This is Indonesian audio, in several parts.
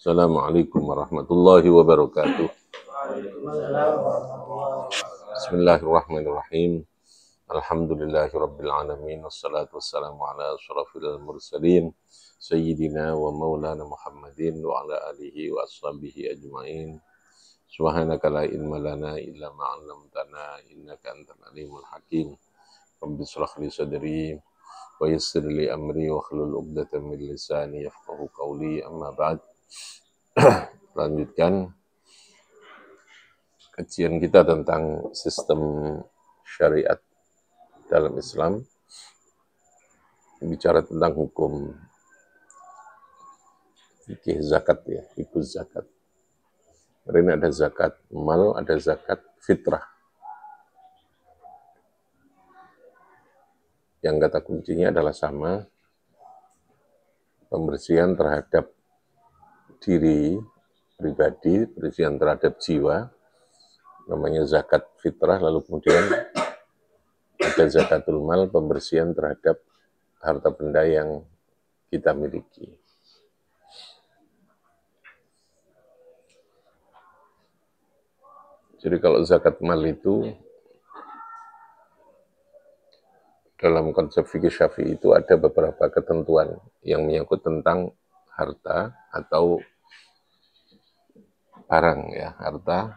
Assalamualaikum warahmatullahi wabarakatuh. Bismillahirrahmanirrahim. Alhamdulillahirabbil alamin wassalatu wassalamu ala asyrafil mursalin sayyidina wa maulana Muhammadin wa ala alihi wa ashabihi ajmain. Subhanaka la ilma lana illa ma 'allamtana innaka antal alimul hakim. Rabbi shrah li sadri wa yassir li amri wa hlul 'uqdatam min lisani yafqahu qawli. Amma ba'd. Lanjutkan kajian kita tentang sistem syariat dalam Islam, bicara tentang hukum fikih zakat ya, fikih zakat. Ini ada zakat mal, ada zakat fitrah. Yang kata kuncinya adalah sama, pembersihan terhadap diri pribadi, pembersihan terhadap jiwa, namanya zakat fitrah. Lalu kemudian ada zakatul mal, pembersihan terhadap harta benda yang kita miliki. Jadi kalau zakat mal itu dalam konsep fikih Syafi'i itu ada beberapa ketentuan yang menyangkut tentang harta atau barang ya, harta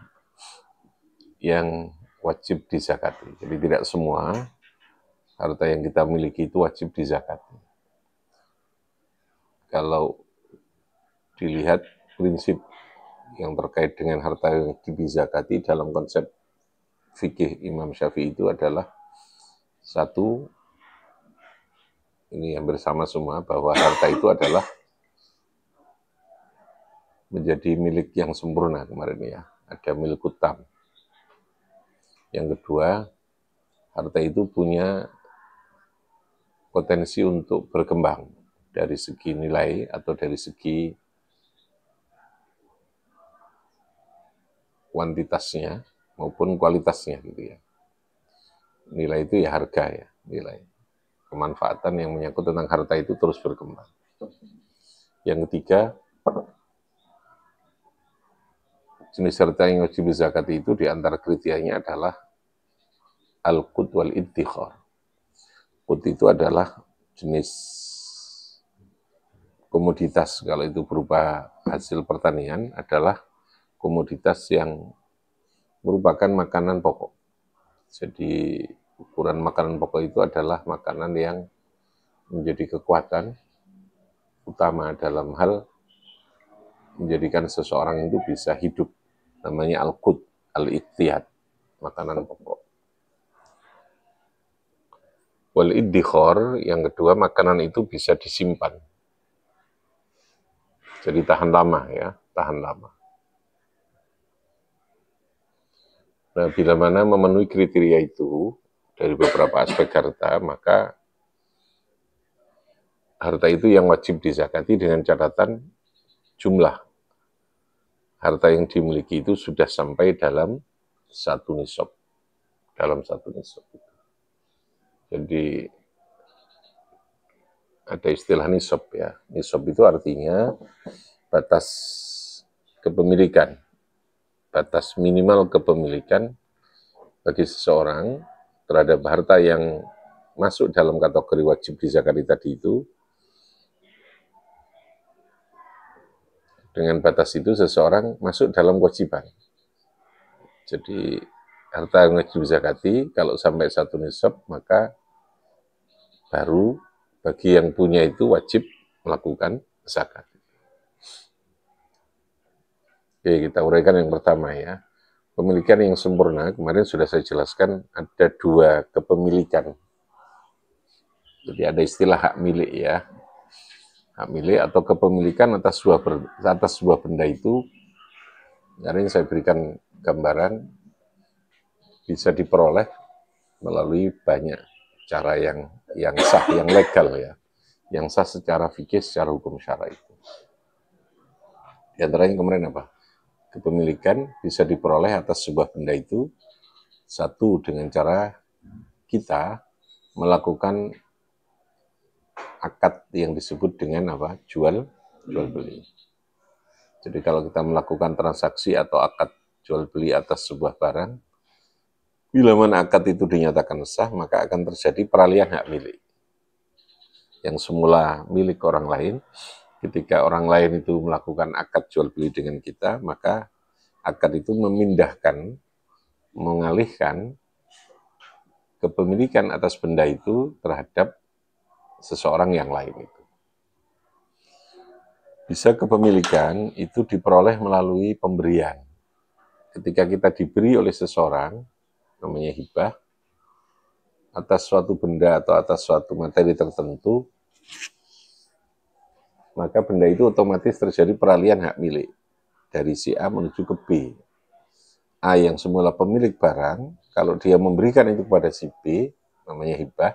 yang wajib dizakati. Jadi tidak semua harta yang kita miliki itu wajib dizakati. Kalau dilihat prinsip yang terkait dengan harta yang dizakati dalam konsep fikih Imam Syafi'i itu adalah satu, ini yang bersama semua, bahwa harta itu adalah menjadi milik yang sempurna kemarin ya, ada milik utam. Yang kedua, harta itu punya potensi untuk berkembang dari segi nilai atau dari segi kuantitasnya maupun kualitasnya gitu ya. Nilai itu ya harga ya, nilai. Kemanfaatan yang menyangkut tentang harta itu terus berkembang. Yang ketiga, jenis harta yang wajib dizakati itu diantara kriterianya adalah al-qut wal iddikhar. Qut itu adalah jenis komoditas, kalau itu berupa hasil pertanian adalah komoditas yang merupakan makanan pokok. Jadi ukuran makanan pokok itu adalah makanan yang menjadi kekuatan utama dalam hal menjadikan seseorang itu bisa hidup. Namanya al-qut, al-iqtiyad, makanan pokok. Wal iddikhar, yang kedua, makanan itu bisa disimpan. Jadi tahan lama ya, tahan lama. Nah, bila mana memenuhi kriteria itu dari beberapa aspek harta, maka harta itu yang wajib dizakati dengan catatan jumlah harta yang dimiliki itu sudah sampai dalam satu nisab. Dalam satu nisab. Jadi ada istilah nisab ya. Nisab itu artinya batas kepemilikan. Batas minimal kepemilikan bagi seseorang terhadap harta yang masuk dalam kategori wajib dizakati tadi itu. Dengan batas itu seseorang masuk dalam kewajiban. Jadi harta yang wajib dizakati kalau sampai satu nisab, maka baru bagi yang punya itu wajib melakukan zakat. Oke, kita uraikan yang pertama ya. Pemilikan yang sempurna, kemarin sudah saya jelaskan ada dua kepemilikan. Jadi ada istilah hak milik ya. Hak milik atau kepemilikan atas sebuah benda itu, hari ini saya berikan gambaran, bisa diperoleh melalui banyak cara yang sah, yang legal ya, yang sah secara fikih, secara hukum syara itu. Di antaranya kemarin apa? Kepemilikan bisa diperoleh atas sebuah benda itu, satu dengan cara kita melakukan akad yang disebut dengan apa? Jual beli. Jadi kalau kita melakukan transaksi atau akad jual beli atas sebuah barang, bila mana akad itu dinyatakan sah, maka akan terjadi peralihan hak milik. Yang semula milik orang lain, ketika orang lain itu melakukan akad jual beli dengan kita, maka akad itu memindahkan, mengalihkan kepemilikan atas benda itu terhadap seseorang yang lain itu. Bisa kepemilikan itu diperoleh melalui pemberian. Ketika kita diberi oleh seseorang, namanya hibah, atas suatu benda atau atas suatu materi tertentu, maka benda itu otomatis terjadi peralihan hak milik dari si A menuju ke B. A yang semula pemilik barang, kalau dia memberikan itu kepada si B, namanya hibah,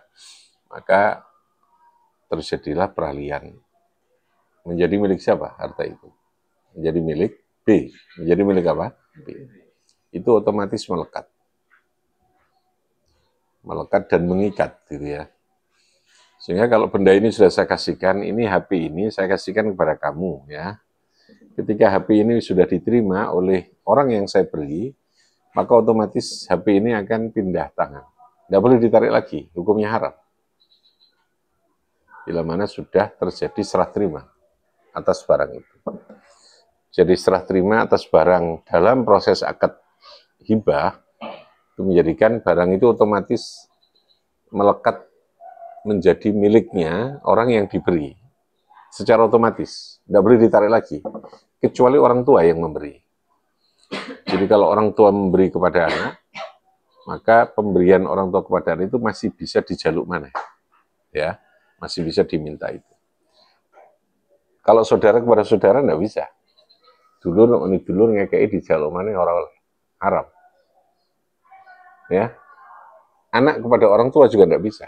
maka terjadilah peralihan. Menjadi milik siapa harta itu? Menjadi milik B. Menjadi milik apa? B. Itu otomatis melekat. Melekat dan mengikat, gitu ya. Sehingga kalau benda ini sudah saya kasihkan, ini HP ini saya kasihkan kepada kamu, ya. Ketika HP ini sudah diterima oleh orang yang saya beli, maka otomatis HP ini akan pindah tangan. Tidak boleh ditarik lagi, hukumnya haram. Bila mana sudah terjadi serah terima atas barang itu. Jadi serah terima atas barang dalam proses akad hibah, itu menjadikan barang itu otomatis melekat menjadi miliknya orang yang diberi. Secara otomatis, tidak boleh ditarik lagi. Kecuali orang tua yang memberi. Jadi kalau orang tua memberi kepada anak, maka pemberian orang tua kepada anak itu masih bisa dijaluk mana, ya, masih bisa diminta itu. Kalau saudara kepada saudara tidak bisa. Dulur ngekei dijaluk mana orang haram. Ya, anak kepada orang tua juga tidak bisa.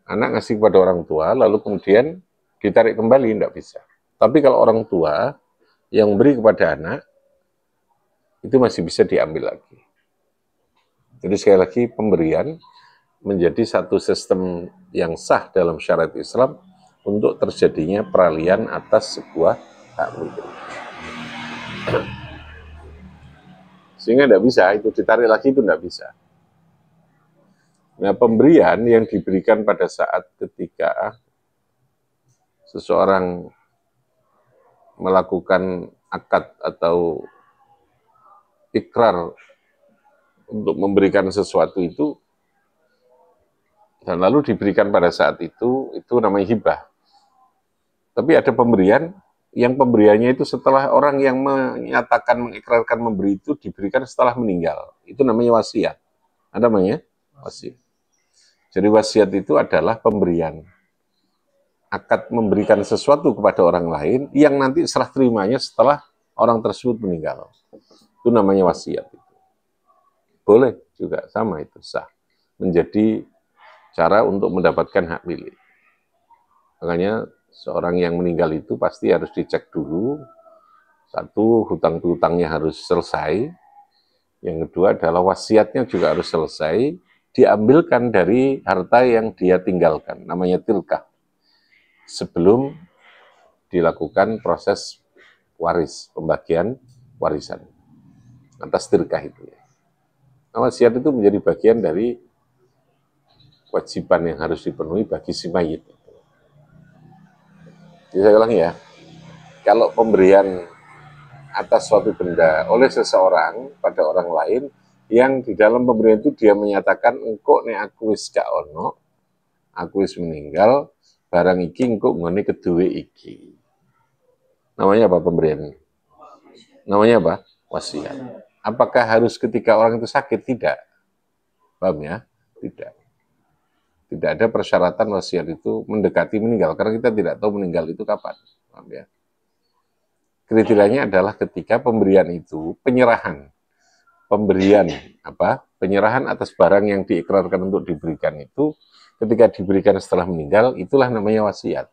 Anak ngasih kepada orang tua, lalu kemudian ditarik kembali, tidak bisa. Tapi kalau orang tua yang beri kepada anak, itu masih bisa diambil lagi. Jadi sekali lagi, pemberian menjadi satu sistem yang sah dalam syariat Islam untuk terjadinya peralihan atas sebuah hak milik. Sehingga tidak bisa, itu ditarik lagi itu tidak bisa. Nah, pemberian yang diberikan pada saat ketika seseorang melakukan akad atau ikrar untuk memberikan sesuatu itu, dan lalu diberikan pada saat itu namanya hibah. Tapi ada pemberian, yang pemberiannya itu setelah orang yang menyatakan, mengikrarkan memberi itu diberikan setelah meninggal. Itu namanya wasiat. Ada namanya wasiat. Jadi wasiat itu adalah pemberian. Akad memberikan sesuatu kepada orang lain yang nanti serah terimanya setelah orang tersebut meninggal. Itu namanya wasiat. Boleh juga, sama itu, sah. Menjadi cara untuk mendapatkan hak milik. Makanya seorang yang meninggal itu pasti harus dicek dulu. Satu, hutang piutangnya harus selesai. Yang kedua adalah wasiatnya juga harus selesai. Diambilkan dari harta yang dia tinggalkan, namanya tilkah. Sebelum dilakukan proses waris, pembagian warisan. Atas tilkah itu. Nah, wasiat itu menjadi bagian dari kewajiban yang harus dipenuhi bagi si mayit. Jadi saya ulangi ya, kalau pemberian atas suatu benda oleh seseorang pada orang lain, yang di dalam pemberian itu dia menyatakan, engkau nek aku wis gak ono, aku wis meninggal, barang iki engkau ngene kedue iki. Namanya apa pemberian? Namanya apa? Wasiat. Apakah harus ketika orang itu sakit? Tidak. Paham ya? Tidak. Tidak ada persyaratan wasiat itu mendekati meninggal, karena kita tidak tahu meninggal itu kapan. Paham ya? Kriterianya adalah ketika pemberian itu, penyerahan. Pemberian, penyerahan atas barang yang diikrarkan untuk diberikan itu, ketika diberikan setelah meninggal, itulah namanya wasiat.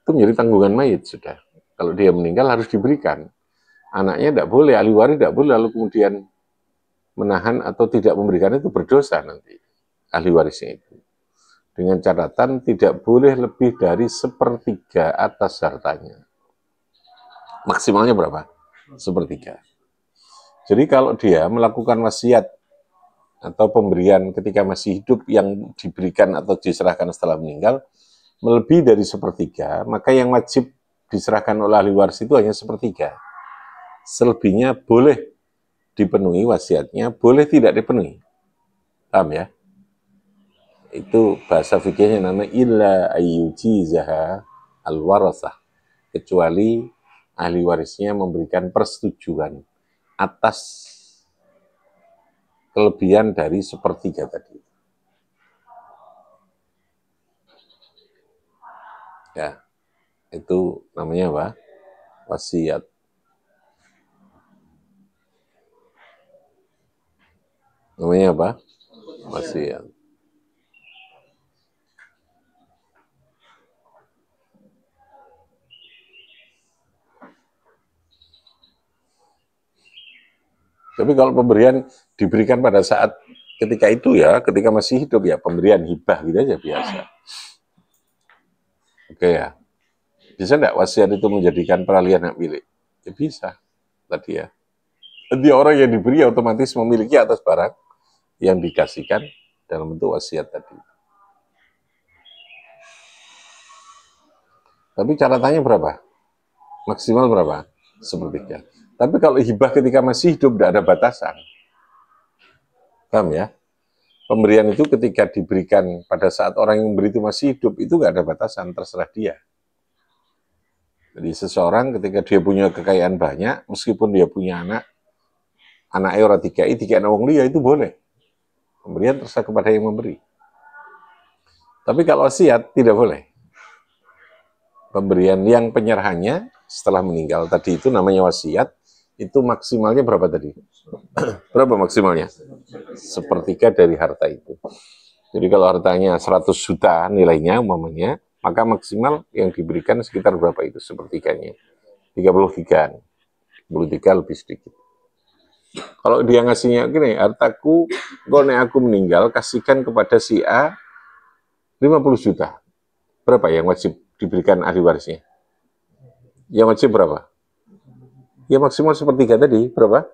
Itu menjadi tanggungan mayit sudah. Kalau dia meninggal harus diberikan. Anaknya tidak boleh, ahli waris tidak boleh, lalu kemudian menahan atau tidak memberikan, itu berdosa nanti. Ahli warisnya itu. Dengan catatan tidak boleh lebih dari 1/3 atas hartanya. Maksimalnya berapa? Sepertiga. Jadi kalau dia melakukan wasiat atau pemberian ketika masih hidup yang diberikan atau diserahkan setelah meninggal, melebihi dari sepertiga, maka yang wajib diserahkan oleh ahli waris itu hanya sepertiga. Selebihnya boleh dipenuhi wasiatnya, boleh tidak dipenuhi. Paham ya? Itu bahasa fikihnya namanya illa ayyujizaha al-warasah. Kecuali ahli warisnya memberikan persetujuan atas kelebihan dari sepertiga tadi. Ya, itu namanya apa? Wasiat. Namanya apa? Wasiat. Tapi kalau pemberian diberikan pada saat ketika itu ya, ketika masih hidup ya, pemberian hibah gitu aja biasa. Oke ya. Bisa enggak wasiat itu menjadikan peralihan hak milik? Ya bisa. Tadi ya. Jadi orang yang diberi otomatis memiliki atas barang yang dikasihkan dalam bentuk wasiat tadi. Tapi catatannya berapa? Maksimal berapa? Sepertiga. Tapi kalau hibah ketika masih hidup tidak ada batasan. Paham ya? Pemberian itu ketika diberikan pada saat orang yang memberi itu masih hidup, itu nggak ada batasan, terserah dia. Jadi seseorang ketika dia punya kekayaan banyak, meskipun dia punya anaknya orang dikai anak wong liya itu boleh. Pemberian terserah kepada yang memberi. Tapi kalau wasiat tidak boleh. Pemberian yang penyerahannya setelah meninggal tadi itu namanya wasiat, itu maksimalnya berapa tadi? Berapa maksimalnya? Sepertiga dari harta itu. Jadi kalau hartanya 100 juta nilainya umpamanya, maka maksimal yang diberikan sekitar berapa itu sepertiganya? 33. 33 lebih sedikit. Kalau dia ngasihnya gini, hartaku, aku meninggal, kasihkan kepada si A 50 juta. Berapa yang wajib diberikan ahli warisnya? Yang wajib berapa? Ya maksimal sepertiga tadi, berapa?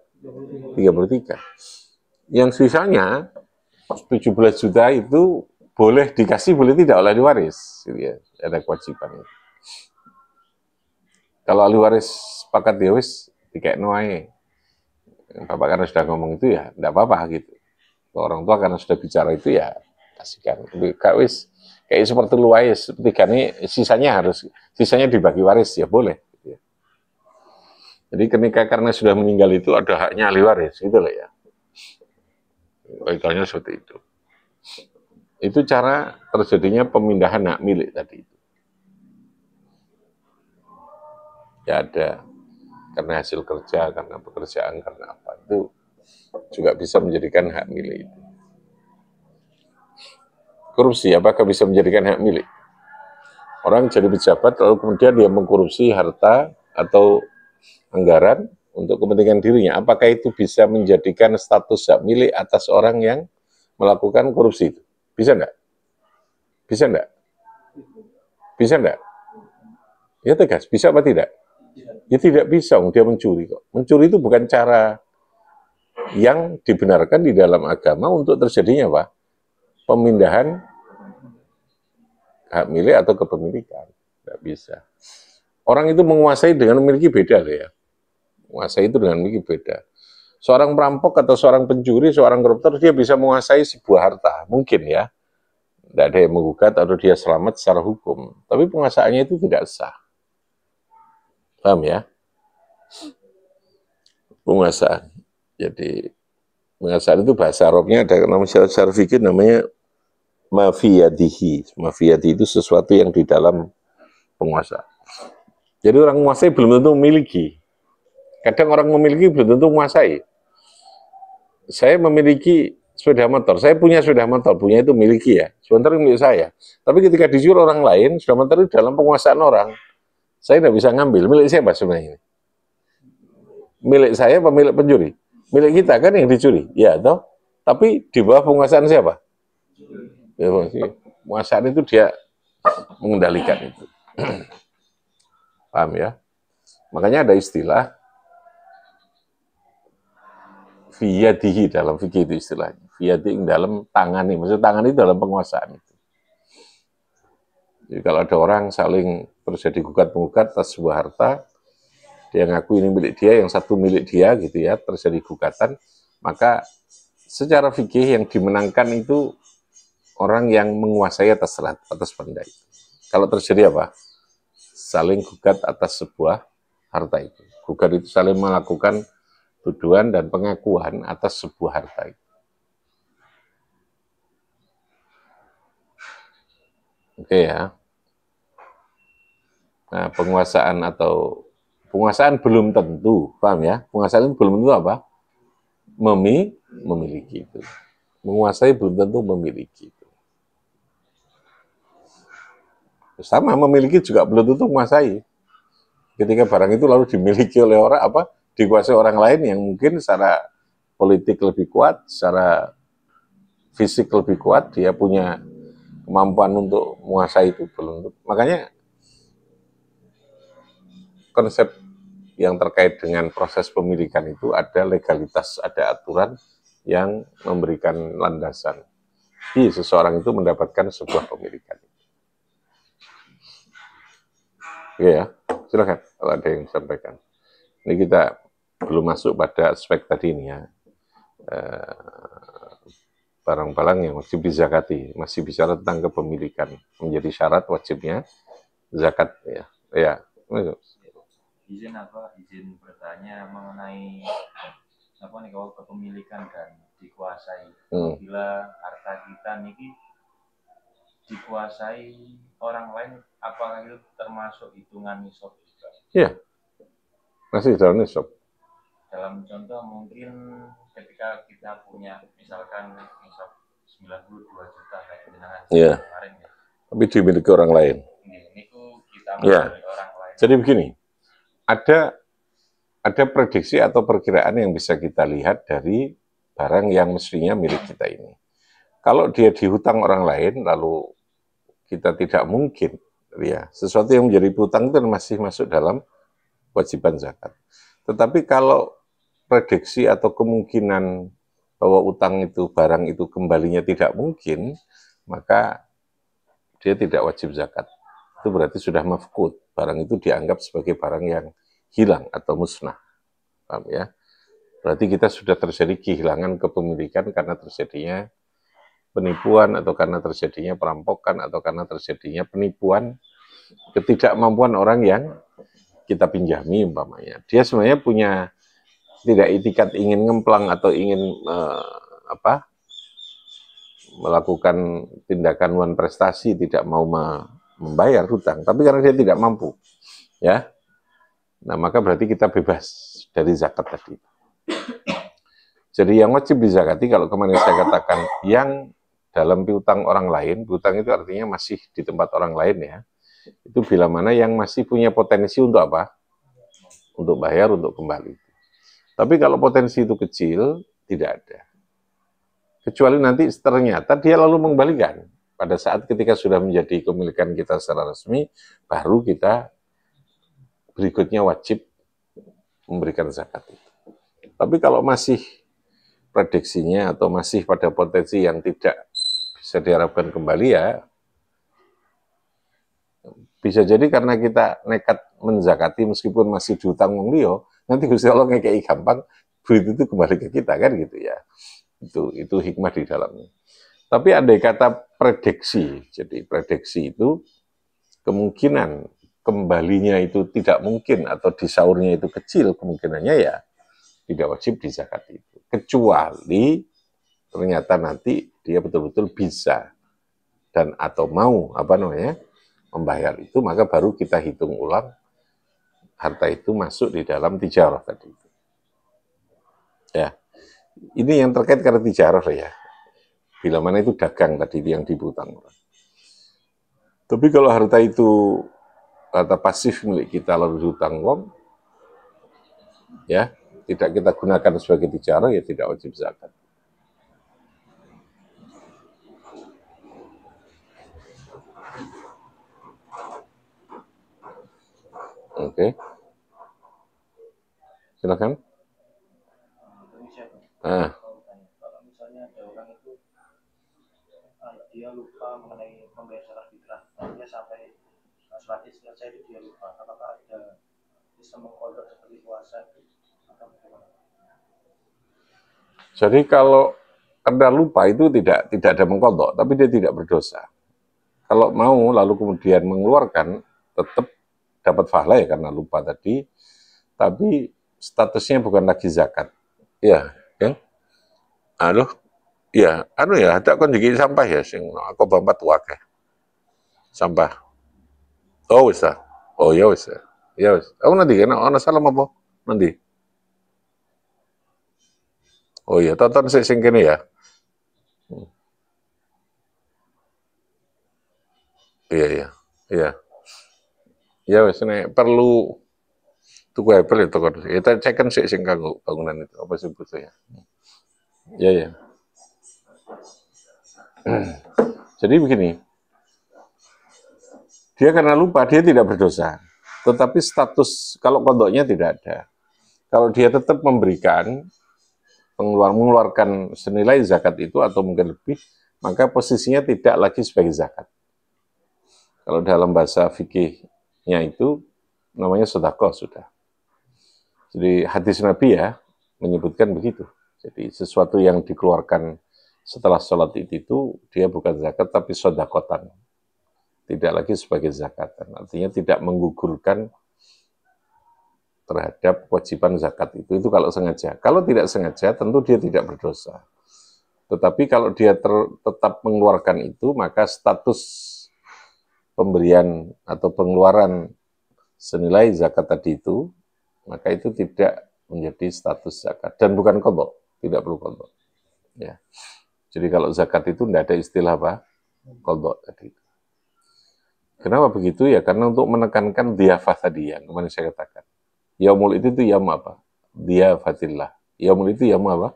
33. Yang sisanya 17 juta itu boleh dikasih, boleh tidak oleh ahli waris. Ya, ada kewajiban. Kalau ahli waris sepakat ya wis dikekno ae. Bapak karena sudah ngomong itu ya enggak apa-apa gitu. Kalau orang tua karena sudah bicara itu ya kasihkan. Kak wis kayak seperti lu ae, sepertiga ini sisanya dibagi waris ya boleh. Jadi ketika karena sudah meninggal itu ada haknya ahli waris, gitu lah ya. Kaitannya seperti itu. Itu cara terjadinya pemindahan hak milik tadi itu. Ya ada karena hasil kerja, karena pekerjaan, karena apa itu juga bisa menjadikan hak milik itu. Korupsi apakah bisa menjadikan hak milik? Orang jadi pejabat lalu kemudian dia mengkorupsi harta atau anggaran untuk kepentingan dirinya, apakah itu bisa menjadikan status hak milik atas orang yang melakukan korupsi itu? Bisa enggak? Bisa enggak? Bisa enggak? Ya tegas, bisa apa tidak? Ya tidak bisa, dia mencuri kok. Mencuri itu bukan cara yang dibenarkan di dalam agama untuk terjadinya apa? Pemindahan hak milik atau kepemilikan. Tidak bisa. Orang itu menguasai dengan memiliki beda loh ya. Menguasai itu dengan memiliki beda. Seorang perampok atau seorang pencuri, seorang koruptor, dia bisa menguasai sebuah harta. Mungkin ya. Tidak ada yang menggugat atau dia selamat secara hukum. Tapi penguasaannya itu tidak sah. Paham ya? Penguasaan. Jadi, penguasaan itu bahasa Arabnya ada namanya secara fikih namanya mafiyadihi. Mafiyadihi itu sesuatu yang di dalam penguasa. Jadi orang menguasai belum tentu memiliki. Kadang orang memiliki belum tentu menguasai. Saya memiliki sepeda motor, saya punya sepeda motor, punya itu miliki ya, sebentar milik saya. Tapi ketika dicuri orang lain, sepeda motor itu dalam penguasaan orang, saya tidak bisa ngambil. Milik siapa sebenarnya ini? Milik saya apa milik pencuri? Milik kita kan yang dicuri, ya toh. Tapi di bawah penguasaan siapa? Ya, penguasaan itu dia mengendalikan itu. Paham ya? Makanya ada istilah fiyadihi dalam fikih itu istilahnya. Fiyadihi dalam tangani, maksud tangan itu dalam penguasaan itu. Jadi kalau ada orang saling terjadi gugat-menggugat atas sebuah harta, dia ngaku ini milik dia, yang satu milik dia gitu ya, terjadi gugatan, maka secara fikih yang dimenangkan itu orang yang menguasai atas benda itu. Kalau terjadi apa? Saling gugat atas sebuah harta itu. Gugat itu saling melakukan tuduhan dan pengakuan atas sebuah harta itu. Oke ya. Nah, penguasaan belum tentu, paham ya? Penguasaan belum tentu apa? Memiliki itu. Menguasai belum tentu memiliki itu. Sama memiliki juga belum tentu menguasai. Ketika barang itu lalu dimiliki oleh orang dikuasai orang lain yang mungkin secara politik lebih kuat, secara fisik lebih kuat, dia punya kemampuan untuk menguasai itu belum tentu. Makanya konsep yang terkait dengan proses pemilikan itu ada legalitas, ada aturan yang memberikan landasan. Jadi seseorang itu mendapatkan sebuah pemilikan. Ya, silakan kalau ada yang sampaikan. Ini kita belum masuk pada aspek tadi ini ya. Barang-barang yang wajib dizakati, masih bicara tentang kepemilikan, menjadi syarat wajibnya zakat ya. Ya. Izin bertanya mengenai kalau kepemilikan dan dikuasai. Bila harta kita ini dikuasai orang lain, apakah itu termasuk hitungan nisab juga? Iya, masih dalam nisab. Dalam contoh mungkin ketika kita punya misalkan nisab 92 juta kayak kemarin ya. Tapi dimiliki orang lain. Ini kita memiliki orang lain. Jadi begini, ada prediksi atau perkiraan yang bisa kita lihat dari barang yang mestinya milik kita ini. Kalau dia dihutang orang lain, lalu kita tidak mungkin, ya, sesuatu yang menjadi hutang itu masih masuk dalam kewajiban zakat. Tetapi kalau prediksi atau kemungkinan bahwa utang itu, barang itu kembalinya tidak mungkin, maka dia tidak wajib zakat. Itu berarti sudah mafqud. Barang itu dianggap sebagai barang yang hilang atau musnah. Paham ya? Berarti kita sudah terjadi kehilangan kepemilikan karena terjadinya penipuan atau karena terjadinya perampokan atau karena terjadinya penipuan, ketidakmampuan orang yang kita pinjami umpamanya. Dia sebenarnya punya tidak itikat ingin ngemplang atau ingin melakukan tindakan wan prestasi, tidak mau membayar hutang, tapi karena dia tidak mampu, ya. Nah, maka berarti kita bebas dari zakat tadi. Jadi yang wajib dizakati, kalau kemarin saya katakan yang dalam piutang orang lain, piutang itu artinya masih di tempat orang lain ya, itu bila mana yang masih punya potensi untuk apa? Untuk bayar, untuk kembali. Tapi kalau potensi itu kecil, tidak ada. Kecuali nanti ternyata dia lalu mengembalikan. Pada saat ketika sudah menjadi kepemilikan kita secara resmi, baru kita berikutnya wajib memberikan zakat itu. Tapi kalau masih prediksinya atau masih pada potensi yang tidak bisa diharapkan kembali ya, bisa jadi karena kita nekat menzakati meskipun masih diutang wong liya, nanti Gusti Allah ngekei gampang, duit itu kembali ke kita kan gitu ya. Itu hikmah di dalamnya. Tapi andai kata prediksi, jadi prediksi itu kemungkinan kembalinya itu tidak mungkin atau disaurnya itu kecil, kemungkinannya ya tidak wajib dizakati itu. Kecuali ternyata nanti dia betul-betul bisa dan atau mau membayar itu, maka baru kita hitung ulang harta itu masuk di dalam tijarah tadi. Ya, ini yang terkait karena tijarah ya. Bila mana itu dagang tadi yang dihutang. Tapi kalau harta itu harta pasif milik kita lalu dihutang wong, ya tidak kita gunakan sebagai tijarah ya tidak wajib zakat. Oke. silakan. Kalau misalnya ada orang itu dia lupa mengenai membayar zakat fitrah, dia sampai sholat Id selesai itu dia lupa. Apakah ada sistem mengkodok seperti puasa atau bagaimana? Jadi kalau Anda lupa itu tidak ada mengkodok, tapi dia tidak berdosa. Kalau mau lalu kemudian mengeluarkan, tetap dapat pahala ya karena lupa tadi, tapi statusnya bukan lagi zakat. Ya, kan? Aduh, ya, ada kon dikit sampah ya, sing aku bampat wakeh. Sampah. Oh wis ah. Oh ya wis. Ya wis. Aku nanti kan ana salam apa? Nanti. Oh iya, tonton sing kene ya. Iya, iya. Iya. Ya wis nek perlu tuku Apple itu kan. Kita cekkan sing kanggo bangunan itu apa sih butuhnya. Iya, ya. Jadi begini. Dia karena lupa, dia tidak berdosa. Tetapi status kalau kodoknya tidak ada. Kalau dia tetap memberikan, mengeluarkan senilai zakat itu atau mungkin lebih, maka posisinya tidak lagi sebagai zakat. Kalau dalam bahasa fikihnya itu namanya sedekah sudah. Jadi hadis Nabi ya menyebutkan begitu. Jadi sesuatu yang dikeluarkan setelah sholat itu dia bukan zakat tapi sedekatan. Tidak lagi sebagai zakatan. Artinya tidak menggugurkan terhadap kewajiban zakat itu. Itu kalau sengaja. Kalau tidak sengaja tentu dia tidak berdosa. Tetapi kalau dia tetap mengeluarkan itu, maka status pemberian atau pengeluaran senilai zakat tadi itu, maka itu tidak menjadi status zakat. Dan bukan qadha, tidak perlu qadha. Ya. Jadi kalau zakat itu tidak ada istilah apa? Qadha tadi itu. Kenapa begitu? Ya karena untuk menekankan dhiyafah tadi yang kemarin saya katakan. Yaumul itu yaum apa? Dhiyafatillah. Yaumul itu yaum apa?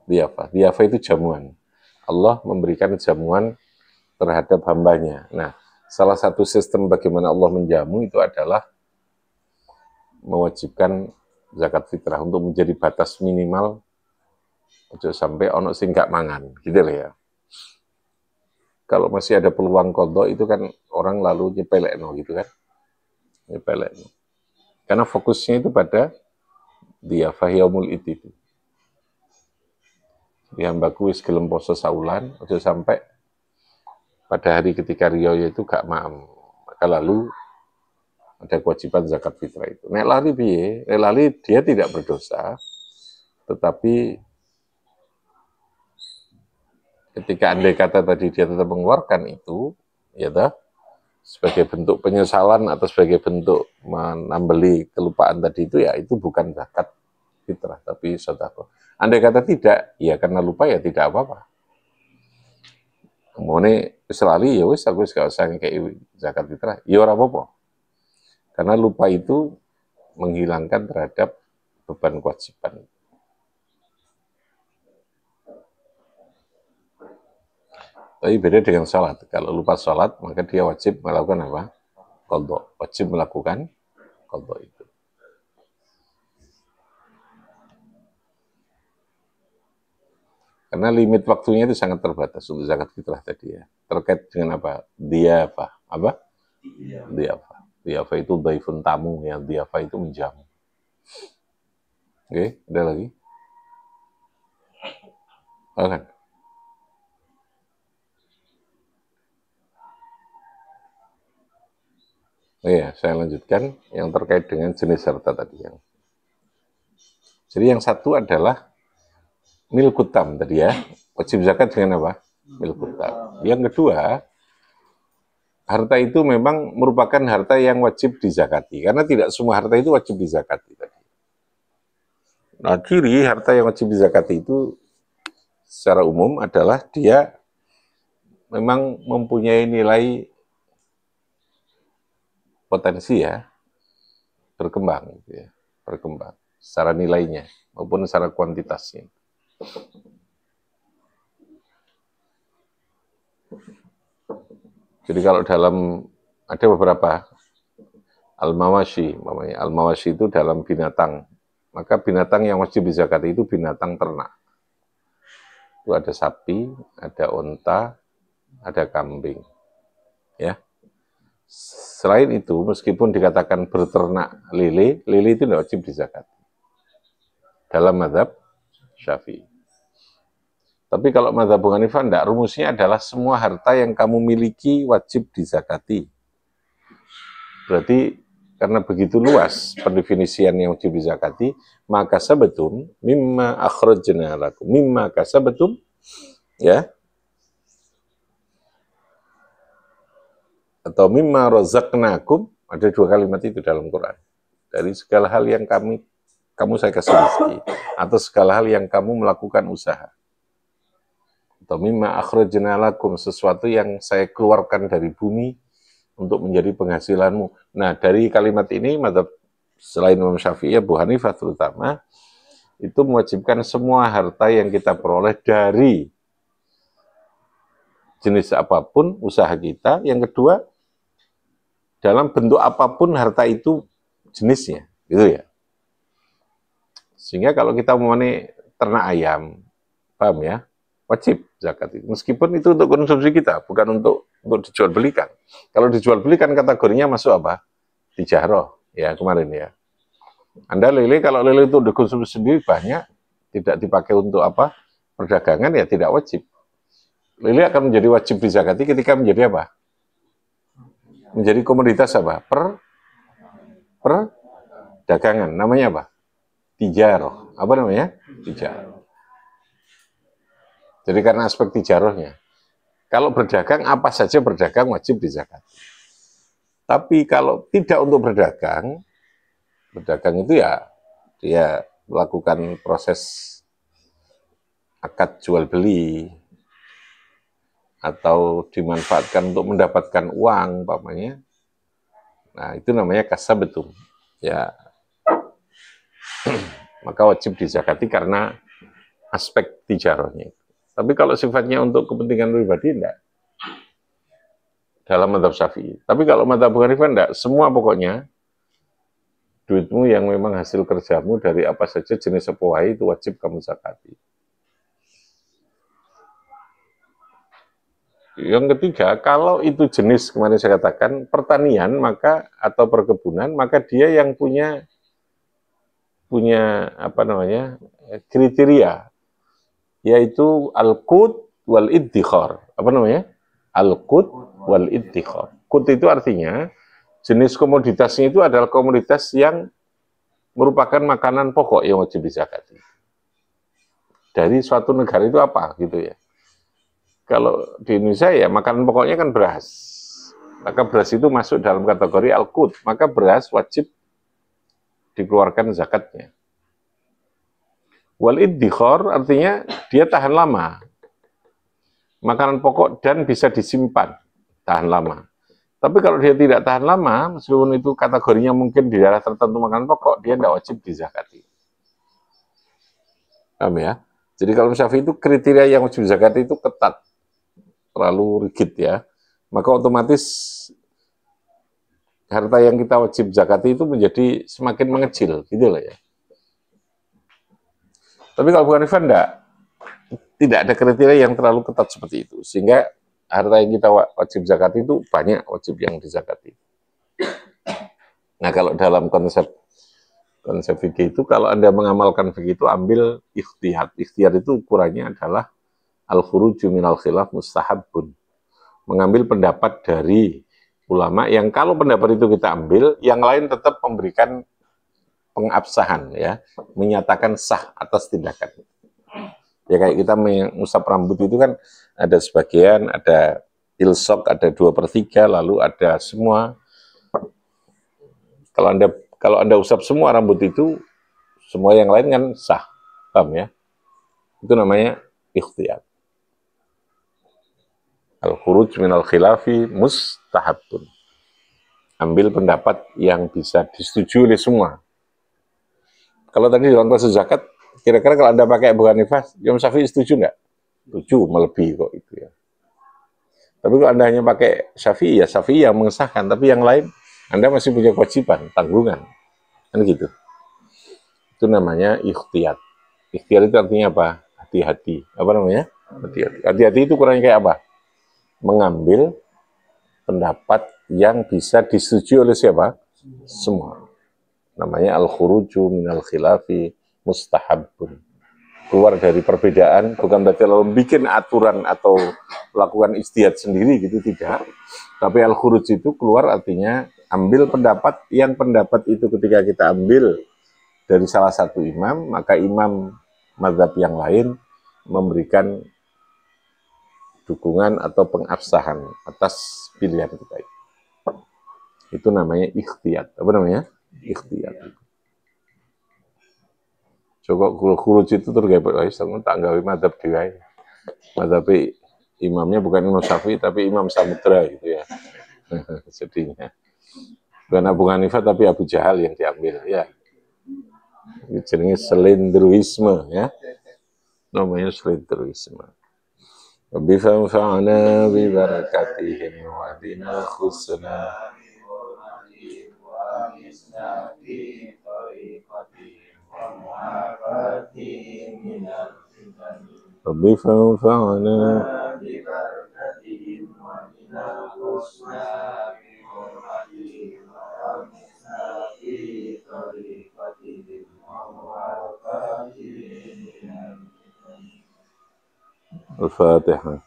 Dhiyafah. Dhiyafah itu jamuan. Allah memberikan jamuan terhadap hambanya. Nah, salah satu sistem bagaimana Allah menjamu itu adalah mewajibkan zakat fitrah untuk menjadi batas minimal ojo sampai ono sing gak mangan, gitu lah ya. Kalau masih ada peluang qadha itu kan orang lalu nyepelekno gitu kan. Nyepelekno. Karena fokusnya itu pada dhiyafah yaumul itu. Di hambaku wis gelem poso saulan, ojo sampai pada hari ketika riyo itu gak maem. Maka lalu ada kewajiban zakat fitrah itu. Nek lali piye? Nek lali dia tidak berdosa, tetapi ketika andai kata tadi dia tetap mengeluarkan itu, ya dah, sebagai bentuk penyesalan atau sebagai bentuk menambeli kelupaan tadi itu, ya itu bukan zakat fitrah, tapi sedekah. Andai kata tidak, ya karena lupa ya tidak apa-apa. Kemudian selali ya wis aku gak usah kayak zakat fitrah, ya ora apa-apa. Karena lupa itu menghilangkan terhadap beban kewajiban. Tapi beda dengan sholat. Kalau lupa sholat, maka dia wajib melakukan apa? Qadha. Wajib melakukan qadha itu. Karena limit waktunya itu sangat terbatas untuk zakat fitrah tadi ya. Terkait dengan apa? Dhiyafah. Apa? Dhiyafah. Dhiyafah itu dhaifun tamu ya. Dhiyafah itu menjamu. Oke, ada lagi? Oke. Oh iya, saya lanjutkan yang terkait dengan jenis harta tadi yang. Jadi yang satu adalah milkutam tadi ya, wajib zakat dengan apa? Milkutam. Yang kedua, harta itu memang merupakan harta yang wajib dizakati, karena tidak semua harta itu wajib dizakati tadi. Nah, ciri harta yang wajib dizakati itu secara umum adalah dia memang mempunyai nilai potensi ya, berkembang, gitu ya, berkembang secara nilainya maupun secara kuantitasnya. Jadi kalau dalam ada beberapa al-mawashi, namanya al-mawashi itu dalam binatang maka binatang yang wajib dizakati itu binatang ternak. Itu ada sapi, ada unta, ada kambing. Ya. Selain itu, meskipun dikatakan berternak lele, lele itu tidak wajib dizakati. Dalam mazhab Syafi'i. Tapi kalau mazhab Abu Hanifah tidak, rumusnya adalah semua harta yang kamu miliki wajib dizakati. Berarti karena begitu luas pendefinisian yang wajib dizakati, maka sabatum mimma akhrajna lakum, mimma kasabatum, ya, atau mimma razaqnakum, ada dua kalimat itu dalam Quran. Dari segala hal yang kamu saya kasih rezeki, atau segala hal yang kamu melakukan usaha. Atau mimma akhrajna lakum, sesuatu yang saya keluarkan dari bumi untuk menjadi penghasilanmu. Nah, dari kalimat ini, mazhab selain Imam Syafi'i, Abu Hanifah terutama, itu mewajibkan semua harta yang kita peroleh dari jenis apapun usaha kita. Yang kedua, dalam bentuk apapun harta itu jenisnya, gitu ya. Sehingga kalau kita mau ternak ayam, paham ya, wajib zakat itu. Meskipun itu untuk konsumsi kita, bukan untuk dijual belikan. Kalau dijual belikan kategorinya masuk apa? Tijarah, ya kemarin ya. Anda lele, kalau lele itu dikonsumsi sendiri banyak, tidak dipakai untuk apa? Perdagangan, ya tidak wajib. Lele akan menjadi wajib dizakati ketika menjadi apa? Menjadi komoditas apa? Perdagangan. Namanya apa? Tijarah. Apa namanya? Tijarah. Jadi karena aspek tijarahnya. Kalau berdagang, apa saja berdagang wajib dizakati. Tapi kalau tidak untuk berdagang itu ya dia melakukan proses akad jual beli atau dimanfaatkan untuk mendapatkan uang, umpamanya. Nah, itu namanya kasabetum. Ya, maka wajib dizakati karena aspek tijarahnya. Tapi kalau sifatnya untuk kepentingan pribadi, enggak. Dalam mazhab Syafi'i. Tapi kalau mazhab Abu Hanifah, enggak. Semua pokoknya, duitmu yang memang hasil kerjamu dari apa saja jenis sepuai itu wajib kamu zakati. Yang ketiga, kalau itu jenis, kemarin saya katakan, pertanian maka atau perkebunan, maka dia yang punya apa namanya, kriteria, yaitu al-qut wal iddikhar. Apa namanya? Al-qut wal iddikhar. Qut itu artinya jenis komoditasnya itu adalah komoditas yang merupakan makanan pokok yang wajib dizakati. Dari suatu negara itu apa gitu ya. Kalau di Indonesia ya makanan pokoknya kan beras. Maka beras itu masuk dalam kategori al-qut, maka beras wajib dikeluarkan zakatnya. Wal iddikhar artinya dia tahan lama. Makanan pokok dan bisa disimpan, tahan lama. Tapi kalau dia tidak tahan lama, meskipun itu kategorinya mungkin di daerah tertentu makanan pokok, dia tidak wajib dizakati. Paham ya? Jadi kalau Syafi'i itu kriteria yang wajib dizakati itu ketat, terlalu rigid ya. Maka otomatis harta yang kita wajib zakati itu menjadi semakin mengecil, gitu loh ya. Tapi kalau Abu Hanifah tidak ada kriteria yang terlalu ketat seperti itu, sehingga harta yang kita wajib zakati itu banyak wajib yang dizakati. Nah, kalau dalam konsep fikih itu, kalau Anda mengamalkan fikih itu ambil ikhtiyar. Ikhtiyar itu ukurannya adalah al-khuruju minal khilaf mustahabun. Mengambil pendapat dari ulama yang kalau pendapat itu kita ambil, yang lain tetap memberikan pengabsahan, ya, menyatakan sah atas tindakan. Ya kayak kita mengusap rambut itu kan ada sebagian, ada ilsok, ada 2/3, lalu ada semua. Kalau anda usap semua rambut itu, semua yang lain kan sah, paham ya? Itu namanya ikhtiyar. Al-khuruj minal khilafi mustahabun. Ambil pendapat yang bisa disetujui oleh semua. Kalau tadi dalam kasus zakat, kira-kira kalau Anda pakai Abu Hanifah, Imam Syafi'i setuju nggak? Setuju, melebihi kok itu ya. Tapi kalau Anda hanya pakai Syafi'i, ya Syafi'i yang mengesahkan, tapi yang lain, Anda masih punya kewajiban, tanggungan. Kan gitu. Itu namanya ikhtiyat. Ikhtiyat itu artinya apa? Hati-hati. Apa namanya? Hati-hati. Hati-hati itu kurangnya kayak apa? Mengambil pendapat yang bisa disetujui oleh siapa? Semua. Namanya al-khuruju minal khilafi mustahabun. Keluar dari perbedaan, bukan berarti lalu bikin aturan atau melakukan ijtihad sendiri gitu, tidak. Tapi al-khuruj itu keluar artinya ambil pendapat yang pendapat itu ketika kita ambil dari salah satu imam, maka imam mazhab yang lain memberikan dukungan atau pengabsahan atas pilihan kita. Itu namanya ikhtiyat. Apa namanya? Ikhtiyat. Coba khuruj itu tergabung, tak gawe madhab diwai. Madhab imamnya bukan Imam Syafi'i, tapi Imam Samudra gitu ya. Sedihnya. Bukan Abu Hanifah, tapi Abu Jahal yang diambil. Ya. Jenenge selendruisme ya. Namanya selendruisme. Bifanfa'na bi barakatihim wa dinal khusna. Rabbi fanfa'na Al-Fatihah.